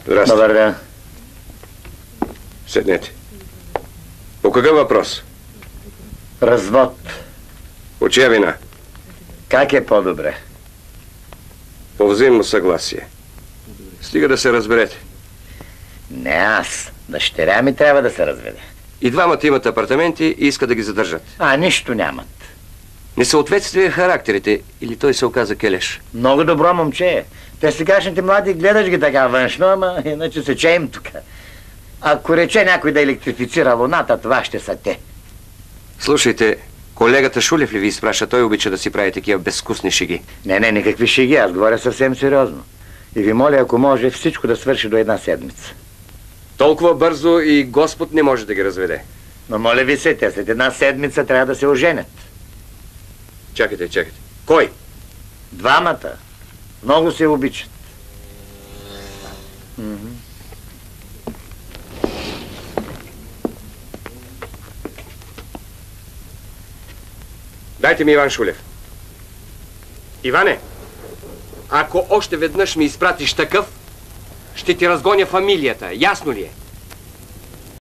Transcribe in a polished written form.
Здрасти. Добър ден. Седнете. По какъв въпрос? Развод. По чия вина? Как е по-добре? По взаимно съгласие. Стига да се разберете. Не аз. Дъщеря ми трябва да се разведе. И двамата имат апартаменти и искат да ги задържат. Нищо нямат. Несъответствие характерите или той се оказа келеш? Много добро момче е. Те сегашните млади гледаш ги така външно, ама иначе се чеем тук. Ако рече някой да електрифицира луната, това ще са те. Слушайте, колегата Шулев ли ви изпраща? Той обича да си прави такива безвкусни шеги. Не, никакви шеги, аз говоря съвсем сериозно. И ви моля, ако може, всичко да свърши до една седмица. Толкова бързо и Господ не може да ги разведе. Но моля ви се, те след една седмица трябва да се оженят. Чакайте. Кой? Двамата. Много се обичат. Дайте ми Иван Шулев. Иване, ако още веднъж ми изпратиш такъв, ще ти разгоня фамилията. Ясно ли е?